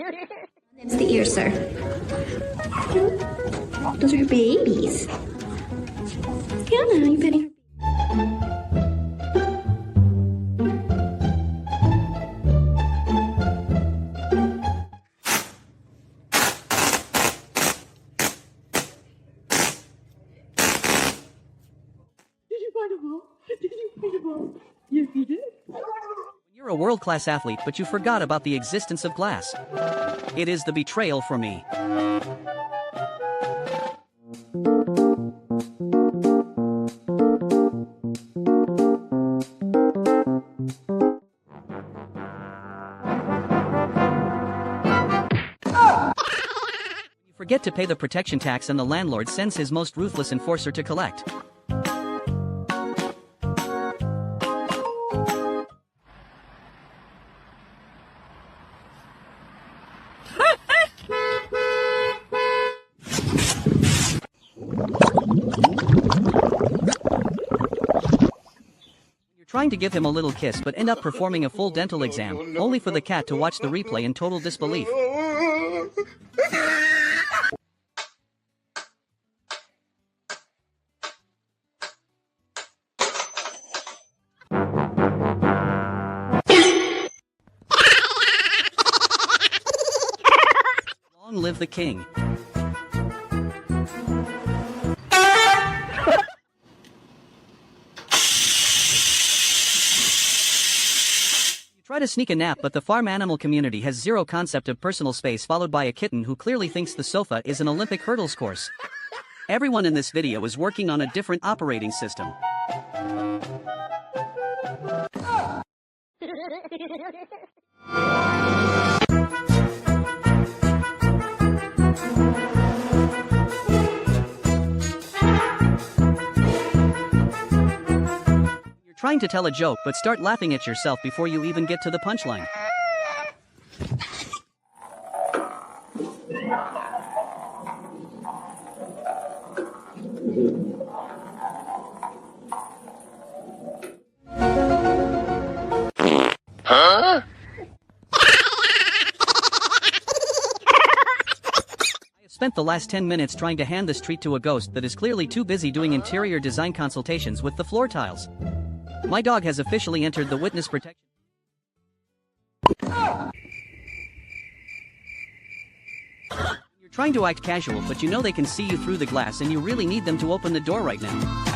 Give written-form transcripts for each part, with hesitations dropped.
That's the ear, sir. Those are her babies. Fiona, are you petting her? Did you find a ball? Did you find a ball? Yes, you did. You're a world-class athlete, but you forgot about the existence of glass. It is the betrayal for me. You forget to pay the protection tax and the landlord sends his most ruthless enforcer to collect. Trying to give him a little kiss but end up performing a full dental exam, only for the cat to watch the replay in total disbelief. Long live the king. Try to sneak a nap, but the farm animal community has zero concept of personal space, followed by a kitten who clearly thinks the sofa is an Olympic hurdles course. Everyone in this video is working on a different operating system. Trying to tell a joke but start laughing at yourself before you even get to the punchline. Huh? I have spent the last 10 minutes trying to hand this treat to a ghost that is clearly too busy doing interior design consultations with the floor tiles. My dog has officially entered the witness protection. You're trying to act casual, but you know they can see you through the glass and you really need them to open the door right now.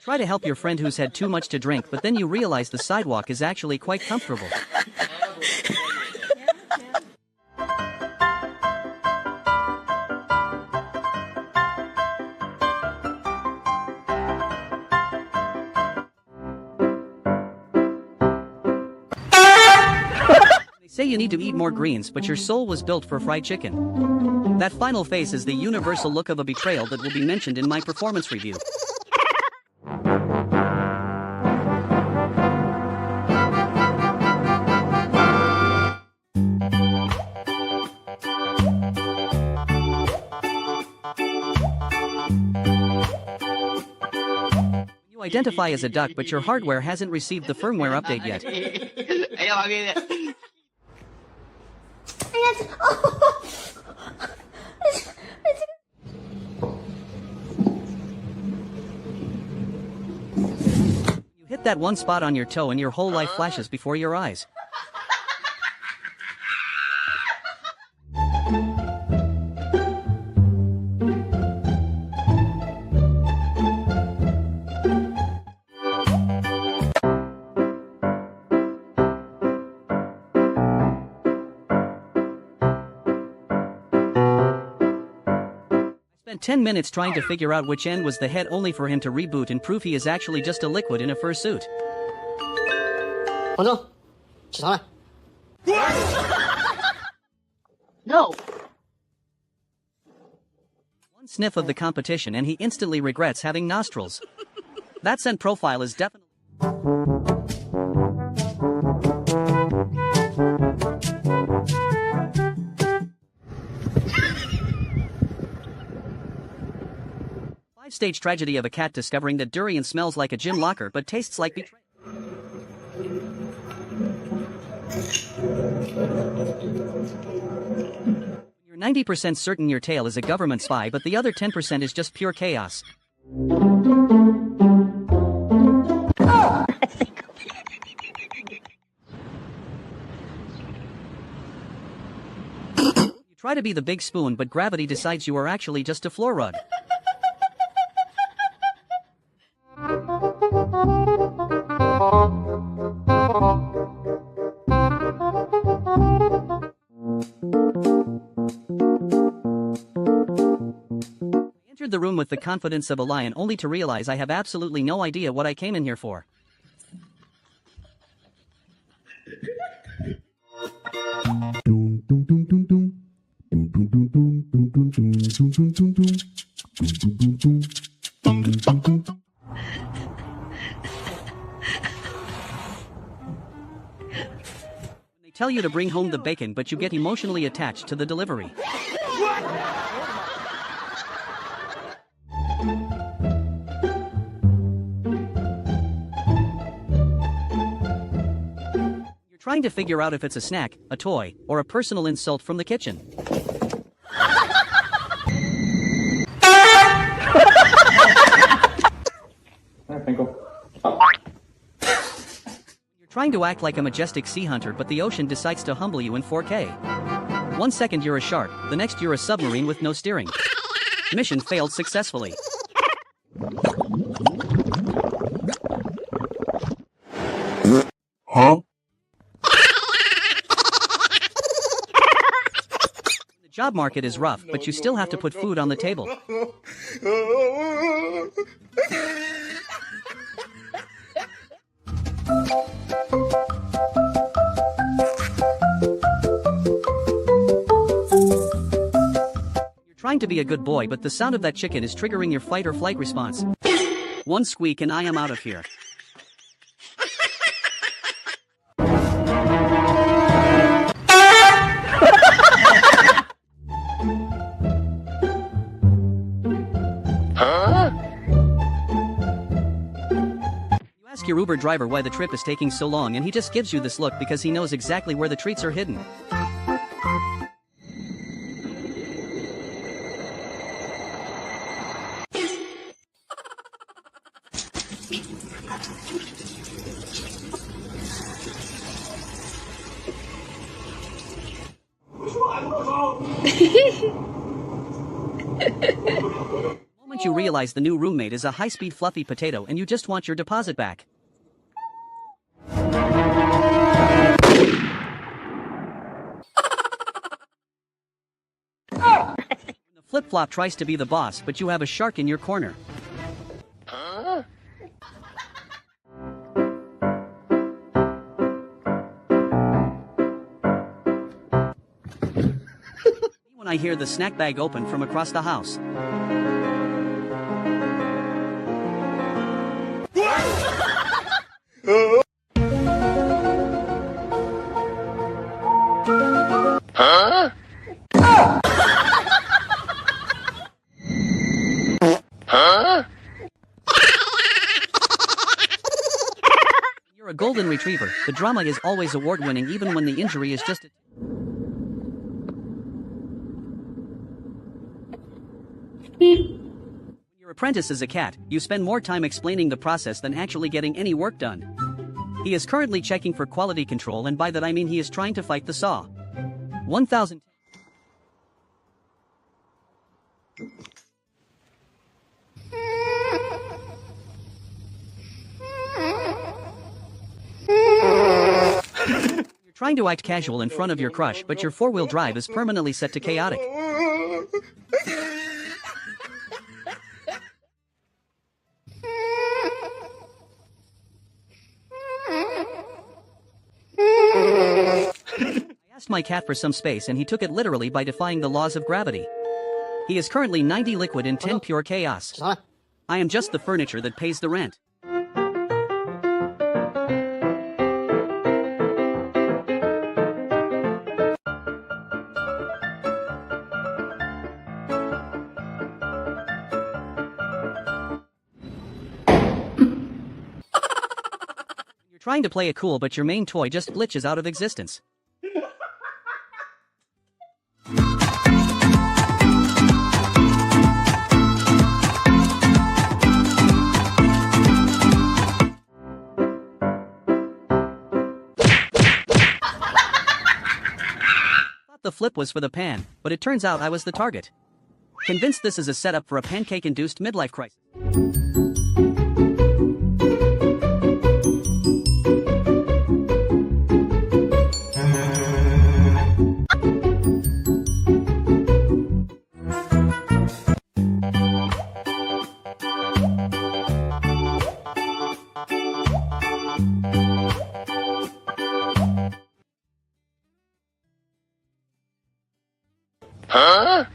Try to help your friend who's had too much to drink, but then you realize the sidewalk is actually quite comfortable. They say you need to eat more greens, but your soul was built for fried chicken. That final face is the universal look of a betrayal that will be mentioned in my performance review. You identify as a duck, but your hardware hasn't received the firmware update yet. You hit that one spot on your toe and your whole life flashes before your eyes. Spent 10 minutes trying to figure out which end was the head, only for him to reboot and prove he is actually just a liquid in a fursuit. 黄忠，起床了。No. One sniff of the competition and he instantly regrets having nostrils. That scent profile is definitely... upstage tragedy of a cat discovering that durian smells like a gym locker but tastes like betrayal. You're 90% certain your tail is a government spy, but the other 10% is just pure chaos. You try to be the big spoon, but gravity decides you are actually just a floor rug. I entered the room with the confidence of a lion only to realize I have absolutely no idea what I came in here for. They tell you to bring home the bacon, but you get emotionally attached to the delivery. You're trying to figure out if it's a snack, a toy, or a personal insult from the kitchen. You're trying to act like a majestic sea hunter, but the ocean decides to humble you in 4K. 1 second you're a shark, the next you're a submarine with no steering. Mission failed successfully. Huh? The job market is rough, but you still have to put food on the table. You're trying to be a good boy, but the sound of that chicken is triggering your fight or flight response. One squeak and I am out of here. You ask your Uber driver why the trip is taking so long, and he just gives you this look because he knows exactly where the treats are hidden. The moment you realize the new roommate is a high-speed fluffy potato and you just want your deposit back. The flip-flop tries to be the boss, but you have a shark in your corner. When I hear the snack bag open from across the house. You're a golden retriever. The drama is always award-winning even when the injury is just a... When your apprentice is a cat, you spend more time explaining the process than actually getting any work done. He is currently checking for quality control, and by that I mean he is trying to fight the saw. 1000. You're trying to act casual in front of your crush, but your four-wheel drive is permanently set to chaotic. I asked my cat for some space and he took it literally by defying the laws of gravity. He is currently 90 liquid and 10 pure chaos. I am just the furniture that pays the rent. Trying to play it cool, but your main toy just glitches out of existence. The flip was for the pan, but it turns out I was the target. Convinced this is a setup for a pancake-induced midlife crisis. Huh?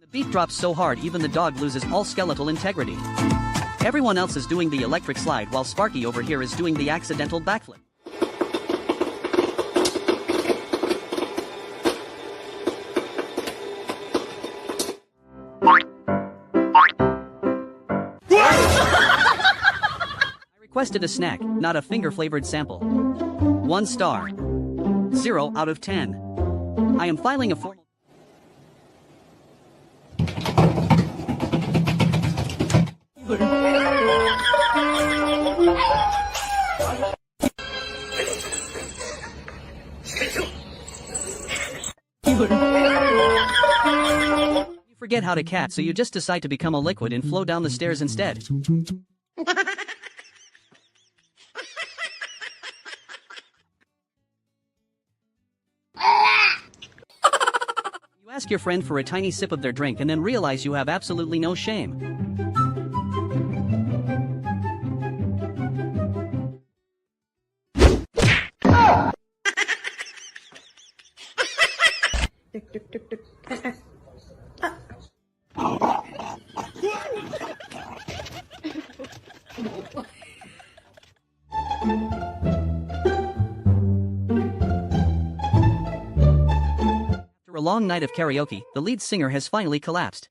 The beat drops so hard even the dog loses all skeletal integrity. Everyone else is doing the electric slide while Sparky over here is doing the accidental backflip. I requested a snack, not a finger-flavored sample. 1 star. 0 out of 10. I am filing a formal... You forget how to cat, so you just decide to become a liquid and flow down the stairs instead. You ask your friend for a tiny sip of their drink and then realize you have absolutely no shame. After a long night of karaoke, the lead singer has finally collapsed.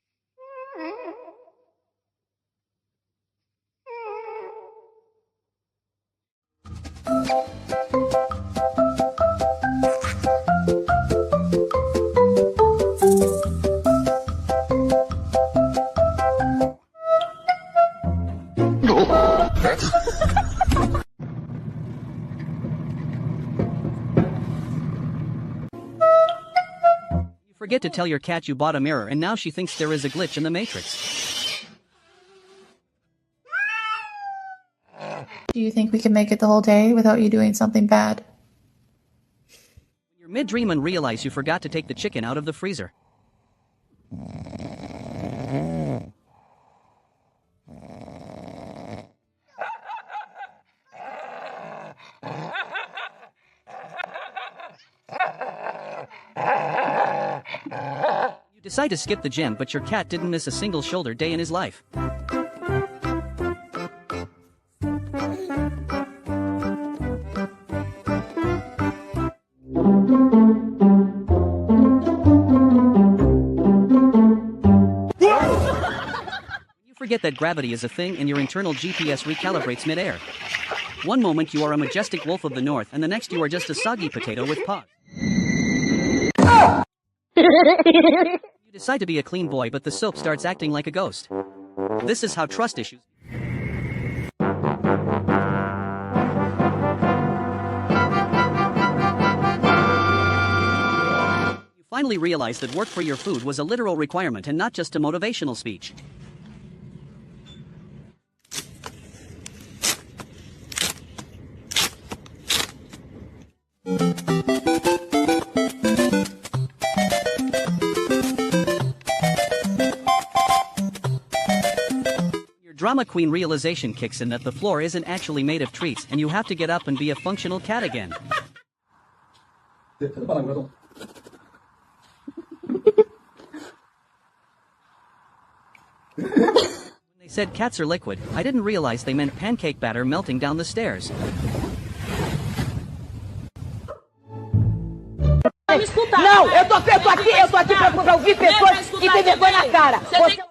Forget to tell your cat you bought a mirror and now she thinks there is a glitch in the Matrix. Do you think we can make it the whole day without you doing something bad? You're mid-dream and realize you forgot to take the chicken out of the freezer. You decide to skip the gym, but your cat didn't miss a single shoulder day in his life. You forget that gravity is a thing and your internal GPS recalibrates mid-air. One moment you are a majestic wolf of the north and the next you are just a soggy potato with paws. You decide to be a clean boy, but the soap starts acting like a ghost. This is how trust issues. You finally realize that work for your food was a literal requirement and not just a motivational speech. Drama queen realization kicks in that the floor isn't actually made of treats and you have to get up and be a functional cat again. When they said cats are liquid, I didn't realize they meant pancake batter melting down the stairs. Não, eu tô aqui pra ouvir pessoas que tem vergonha na cara. Você...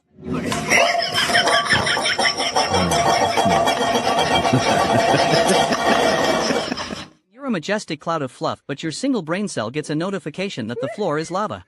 a majestic cloud of fluff, but your single brain cell gets a notification that the floor is lava.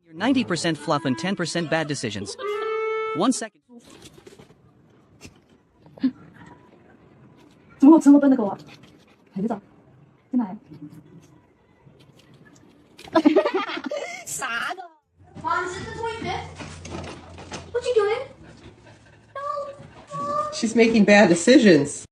You're 90% fluff and 10% bad decisions. 1 second. 怎么好吃？我笨那个我，还得找，在哪？啥的？Mom, is this the 25th? What you doing? No. She's making bad decisions.